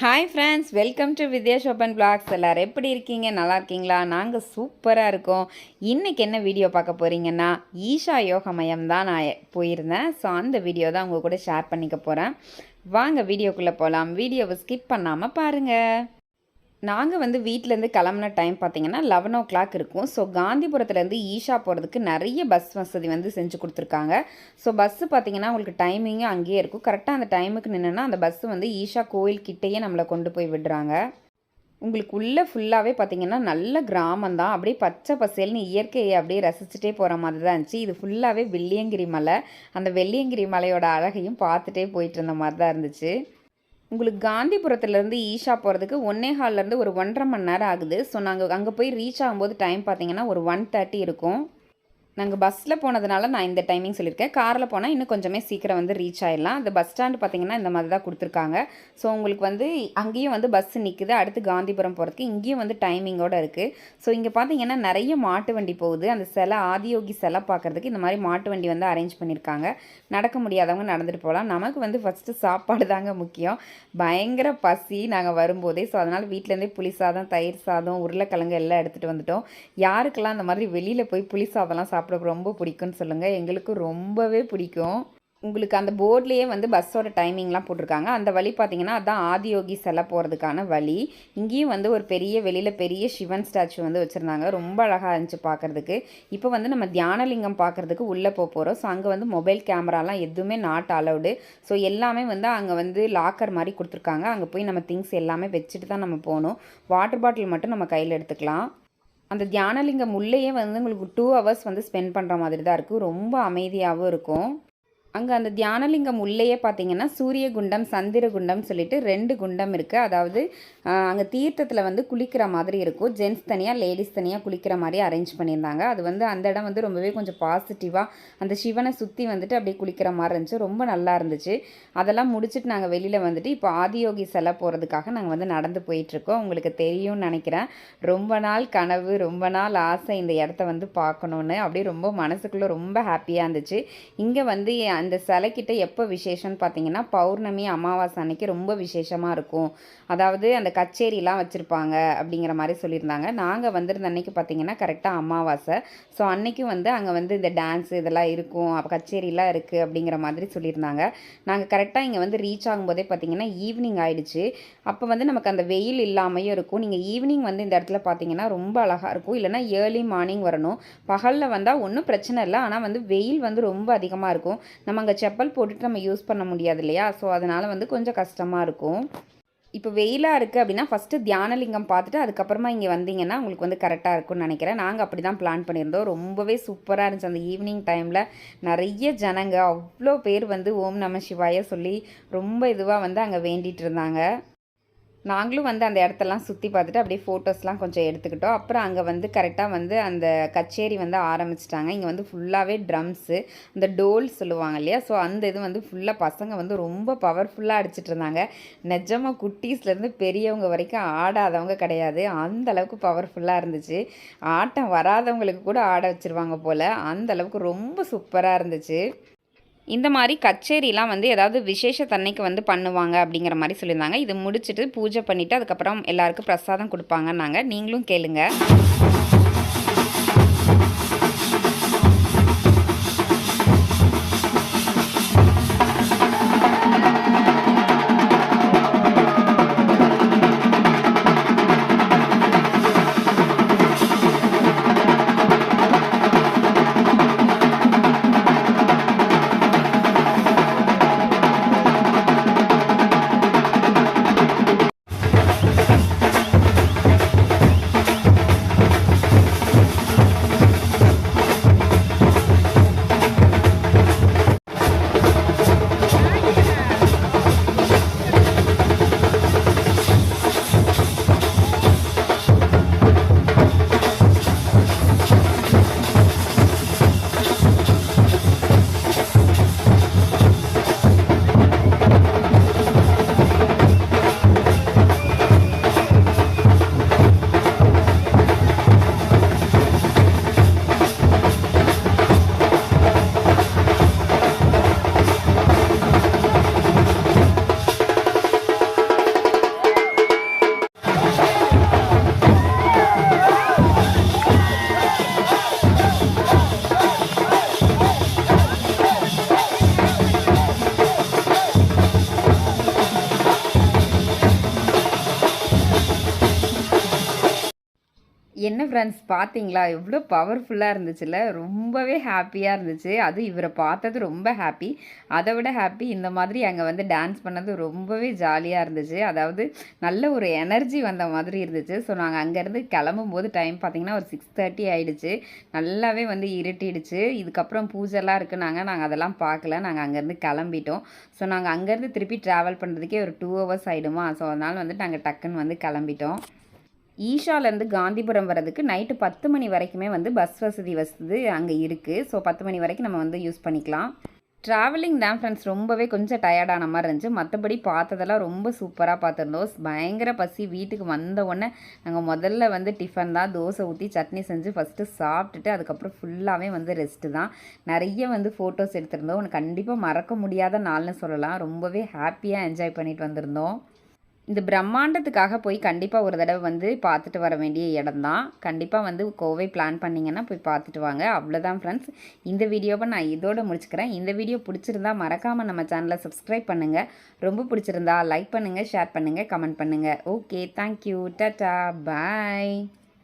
Hi friends, welcome to Vidya ஷோப்பன் blogs. எல்லோரும் எப்படி இருக்கீங்க? நல்லா இருக்கீங்களா? நாங்கள் சூப்பராக இருக்கோம். இன்றைக்கி என்ன வீடியோ பார்க்க போகிறீங்கன்னா, ஈஷா யோக மையம் தான் நான் போயிருந்தேன். ஸோ அந்த வீடியோ தான் உங்கள் கூட ஷேர் பண்ணிக்க போகிறேன். வாங்க வீடியோக்குள்ளே போகலாம். வீடியோவை ஸ்கிப் பண்ணாமல் பாருங்கள். நாங்கள் வந்து வீட்டிலேருந்து கிளம்புன டைம் பார்த்திங்கன்னா 11 இருக்கும். ஸோ காந்திபுரத்துலேருந்து ஈஷா போகிறதுக்கு நிறைய பஸ் வசதி வந்து செஞ்சு கொடுத்துருக்காங்க. ஸோ பஸ்ஸு பார்த்திங்கன்னா உங்களுக்கு டைமிங்கும் அங்கேயே இருக்கும். கரெக்டாக அந்த டைமுக்கு நின்றுனா அந்த பஸ்ஸு வந்து ஈஷா கோயில் கிட்டேயே நம்மளை கொண்டு போய் விடுறாங்க. உங்களுக்கு உள்ளே ஃபுல்லாகவே பார்த்திங்கன்னா நல்ல கிராமம் தான். அப்படியே பச்சை பசேல்னு இயற்கையை அப்படியே ரசிச்சுட்டே போகிற மாதிரி தான் இருந்துச்சு. இது ஃபுல்லாகவே வெள்ளியங்கிரி மலை. அந்த வெள்ளியங்கிரி மலையோட அழகையும் பார்த்துட்டே போயிட்டு இருந்த மாதிரி தான் இருந்துச்சு. உங்களுக்கு காந்திபுரத்துலேருந்து ஈஷா போகிறதுக்கு 1.25லேருந்து ஒரு 1.5 மணி நேரம் ஆகுது. ஸோ நாங்கள் அங்கே போய் ரீச் ஆகும்போது டைம் பார்த்திங்கன்னா ஒரு 1:30 இருக்கும். நாங்கள் பஸ்ஸில் போனதுனால நான் இந்த டைமிங் சொல்லியிருக்கேன். காரில் போனால் இன்னும் கொஞ்சமே சீக்கிரம் வந்து ரீச் ஆகிடலாம். அந்த பஸ் ஸ்டாண்டு பார்த்திங்கன்னா இந்த மாதிரி தான் கொடுத்துருக்காங்க. ஸோ உங்களுக்கு வந்து அங்கேயும் வந்து பஸ்ஸு நிற்குது. அடுத்து காந்திபுரம் போகிறதுக்கு இங்கேயும் வந்து டைமிங்கோடு இருக்குது. ஸோ இங்கே பார்த்திங்கன்னா நிறைய மாட்டு வண்டி போகுது. அந்த சிலை ஆதியோகி சிலை பார்க்குறதுக்கு இந்த மாதிரி மாட்டு வண்டி வந்து அரேஞ்ச் பண்ணியிருக்காங்க. நடக்க முடியாதவங்க நடந்துட்டு போகலாம். நமக்கு வந்து ஃபஸ்ட்டு சாப்பாடு தாங்க முக்கியம். பயங்கர பசி நாங்கள் வரும்போதே. ஸோ அதனால் வீட்டிலேருந்தே புளி சாதம், தயிர் சாதம், உருளைக்கிழங்கு எல்லாம் எடுத்துகிட்டு வந்துட்டோம். யாருக்கெல்லாம் அந்த மாதிரி வெளியில் போய் புளி சாதம்லாம் சாப்பிட ரொம்ப பிடிக்கும்னு சொல்லுங்கள். எங்களுக்கு ரொம்பவே பிடிக்கும். உங்களுக்கு அந்த போர்ட்லேயே வந்து பஸ்ஸோட டைமிங்லாம் போட்டிருக்காங்க. அந்த வழி பார்த்திங்கன்னா அதுதான் ஆதியோகி சிலை போகிறதுக்கான வழி. இங்கேயும் வந்து ஒரு வெளியில் பெரிய சிவன் ஸ்டாச்சு வந்து வச்சுருந்தாங்க. ரொம்ப அழகாக இருந்துச்சு பார்க்குறதுக்கு. இப்போ வந்து நம்ம தியானலிங்கம் பார்க்குறதுக்கு உள்ளே போகிறோம். ஸோ அங்கே வந்து மொபைல் கேமராலாம் எதுவுமே நாட் அலவுடு. ஸோ எல்லாமே வந்து அங்கே வந்து லாக்கர் மாதிரி கொடுத்துருக்காங்க. அங்கே போய் நம்ம திங்ஸ் எல்லாமே வச்சுட்டு தான் நம்ம போகணும். வாட்டர் பாட்டில் மட்டும் நம்ம கையில் எடுத்துக்கலாம். அந்த தியானலிங்கம் உள்ளேயே வந்து உங்களுக்கு 2 ஹவர்ஸ் வந்து ஸ்பெண்ட் பண்ணுற மாதிரி தான் இருக்கும். ரொம்ப அமைதியாகவும் இருக்கும். அங்கே அந்த தியானலிங்கம் உள்ளேயே பார்த்தீங்கன்னா சூரியகுண்டம், சந்திரகுண்டம் சொல்லிட்டு 2 குண்டம் இருக்குது. அதாவது அங்கே தீர்த்தத்தில் வந்து குளிக்கிற மாதிரி இருக்கும். ஜென்ஸ் தனியாக, லேடிஸ் தனியாக குளிக்கிற மாதிரி அரேஞ்ச் பண்ணியிருந்தாங்க. அது வந்து அந்த இடம் வந்து ரொம்பவே கொஞ்சம் பாசிட்டிவாக அந்த சிவனை சுற்றி வந்துட்டு அப்படியே குளிக்கிற மாதிரி இருந்துச்சு. ரொம்ப நல்லா இருந்துச்சு. அதெல்லாம் முடிச்சுட்டு நாங்கள் வெளியில் வந்துட்டு இப்போ ஆதியோகி சிலை போகிறதுக்காக நாங்கள் வந்து நடந்து போயிட்டுருக்கோம். உங்களுக்கு தெரியும்னு நினைக்கிறேன். ரொம்ப நாள் கனவு, ரொம்ப நாள் ஆசை இந்த இடத்த வந்து பார்க்கணுன்னு. அப்படியே ரொம்ப மனசுக்குள்ளே ரொம்ப ஹாப்பியாக இருந்துச்சு. இங்கே வந்து அந்த சிலைக்கிட்ட எப்போ விசேஷம்னு பார்த்தீங்கன்னா பௌர்ணமி, அமாவாசை அன்னைக்கு ரொம்ப விசேஷமாக இருக்கும். அதாவது அந்த கச்சேரிலாம் வச்சுருப்பாங்க அப்படிங்கிற மாதிரி சொல்லியிருந்தாங்க. நாங்கள் வந்திருந்த அன்னைக்கு பார்த்தீங்கன்னா கரெக்டாக அமாவாசை. ஸோ அன்னைக்கும் வந்து அங்கே வந்து இந்த டான்ஸு இதெல்லாம் இருக்கும், அப்போ கச்சேரிலாம் இருக்குது அப்படிங்கிற மாதிரி சொல்லியிருந்தாங்க. நாங்கள் கரெக்டாக இங்கே வந்து ரீச் ஆகும்போதே பார்த்தீங்கன்னா ஈவினிங் ஆகிடுச்சு. அப்போ வந்து நமக்கு அந்த வெயில் இல்லாமையும் இருக்கும். நீங்கள் ஈவினிங் வந்து இந்த இடத்துல பார்த்தீங்கன்னா ரொம்ப அழகாக இருக்கும். இல்லைனா ஏர்லி மார்னிங் வரணும். பகலில் வந்தால் ஒன்றும் பிரச்சனை இல்லை. ஆனால் வந்து வெயில் வந்து ரொம்ப அதிகமாக இருக்கும். நம்ம அங்கே செப்பல் போட்டுட்டு நம்ம யூஸ் பண்ண முடியாது இல்லையா? ஸோ அதனால் வந்து கொஞ்சம் கஷ்டமாக இருக்கும். இப்போ வெயிலாக இருக்குது அப்படின்னா ஃபஸ்ட்டு தியானலிங்கம் பார்த்துட்டு அதுக்கப்புறமா இங்கே வந்தீங்கன்னா உங்களுக்கு வந்து கரெக்டாக இருக்கும்னு நினைக்கிறேன். நாங்கள் அப்படி தான் பிளான் பண்ணியிருந்தோம். ரொம்பவே சூப்பராக இருந்துச்சு. அந்த ஈவினிங் டைமில் நிறைய ஜனங்க, அவ்வளோ பேர் வந்து ஓம் நம சிவாய சொல்லி ரொம்ப இதுவாக வந்து அங்கே வேண்டிகிட்டு இருந்தாங்க. நாங்களும் வந்து அந்த இடத்தெல்லாம் சுற்றி பார்த்துட்டு அப்படியே ஃபோட்டோஸ்லாம் கொஞ்சம் எடுத்துக்கிட்டோம். அப்புறம் அங்கே வந்து கரெக்டாக வந்து அந்த கச்சேரி வந்து ஆரம்பிச்சிட்டாங்க. இங்கே வந்து ஃபுல்லாகவே ட்ரம்ஸு, இந்த டோல் சொல்லுவாங்க இல்லையா? ஸோ அந்த இது வந்து ஃபுல்லாக பசங்க வந்து ரொம்ப பவர்ஃபுல்லாக அடிச்சிட்டு இருந்தாங்க. நிஜமாக குட்டீஸ்லேருந்து பெரியவங்க வரைக்கும் ஆடாதவங்க கிடையாது. அந்த அளவுக்கு பவர்ஃபுல்லாக இருந்துச்சு. ஆட்டம் வராதவங்களுக்கு கூட ஆட வச்சுருவாங்க போல். அந்த அளவுக்கு ரொம்ப சூப்பராக இருந்துச்சு. இந்த மாதிரி கச்சேரிலாம் வந்து ஏதாவது விசேஷத்தன்னைக்கு வந்து பண்ணுவாங்க அப்படிங்கிற மாதிரி சொல்லியிருந்தாங்க. இது முடிச்சுட்டு பூஜை பண்ணிவிட்டு அதுக்கப்புறம் எல்லாருக்கும் பிரசாதம் கொடுப்பாங்கன்னாங்க. நீங்களும் கேளுங்க. என்ன ஃப்ரெண்ட்ஸ் பார்த்தீங்களா? எவ்ளோ பவர்ஃபுல்லா இருந்துச்சுல்ல. ரொம்பவே ஹேப்பியா இருந்துச்சு. அதுவும் இவர பார்த்தது ரொம்ப ஹேப்பி. அத விட ஹேப்பி இந்த மாதிரி அங்க வந்து டான்ஸ் பண்ணது ரொம்பவே ஜாலியா இருந்துச்சு. அதாவது நல்ல ஒரு எனர்ஜி வந்த மாதிரி இருந்துச்சு. ஸோ நாங்க அங்கேருந்து கிளம்பும்போது டைம் பார்த்தீங்கன்னா, ஒரு 6:30 ஆயிடுச்சு. நல்லாவே வந்து இருட்டிடுச்சு. இதுக்கப்புறம் பூஜைலாம் இருக்குனாங்க. நாங்க அதெல்லாம் பார்க்கல. நாங்க அங்கேருந்து கிளம்பிட்டோம். ஸோ நாங்க அங்கேருந்து திருப்பி ட்ராவல் பண்ணுறதுக்கே ஒரு 2 ஹவர்ஸ் ஆயிடுமா. ஸோ அதனால வந்து நாங்க டக்குன்னு வந்து கிளம்பிட்டோம். ஈஷாலேருந்து காந்திபுரம் வரதுக்கு நைட்டு 10 மணி வரைக்குமே வந்து பஸ் வசதி அங்கே இருக்குது. ஸோ 10 மணி வரைக்கும் நம்ம வந்து யூஸ் பண்ணிக்கலாம். ட்ராவலிங் தான் ஃப்ரெண்ட்ஸ் ரொம்பவே கொஞ்சம் டயர்டான மாதிரி இருந்துச்சு. மற்றபடி பார்த்ததெல்லாம் ரொம்ப சூப்பராக பார்த்துருந்தோம். பயங்கர பசி. வீட்டுக்கு வந்த உடனே நாங்கள் முதல்ல வந்து டிஃபன் தான், தோசை ஊற்றி சட்னி செஞ்சு ஃபஸ்ட்டு சாப்பிட்டுட்டு அதுக்கப்புறம் ஃபுல்லாகவே வந்து ரெஸ்ட்டு தான். நிறைய வந்து ஃபோட்டோஸ் எடுத்திருந்தோம். கண்டிப்பாக மறக்க முடியாத நாள்னு சொல்லலாம். ரொம்பவே ஹாப்பியாக என்ஜாய் பண்ணிட்டு வந்திருந்தோம். இந்த பிரம்மாண்டத்துக்காக போய் கண்டிப்பாக ஒரு தடவை வந்து பார்த்துட்டு வர வேண்டிய இடம் தான். கண்டிப்பாக வந்து கோவை பிளான் பண்ணிங்கன்னா போய் பார்த்துட்டு வாங்க. அவ்வளோதான் ஃப்ரெண்ட்ஸ். இந்த வீடியோவை நான் இதோட முடிச்சுக்கிறேன். இந்த வீடியோ பிடிச்சிருந்தா மறக்காமல் நம்ம சேனலை சப்ஸ்கிரைப் பண்ணுங்கள். ரொம்ப பிடிச்சிருந்தா லைக் பண்ணுங்கள், ஷேர் பண்ணுங்கள், கமெண்ட் பண்ணுங்கள். ஓகே, தேங்க்யூ, டாட்டா, பாய்.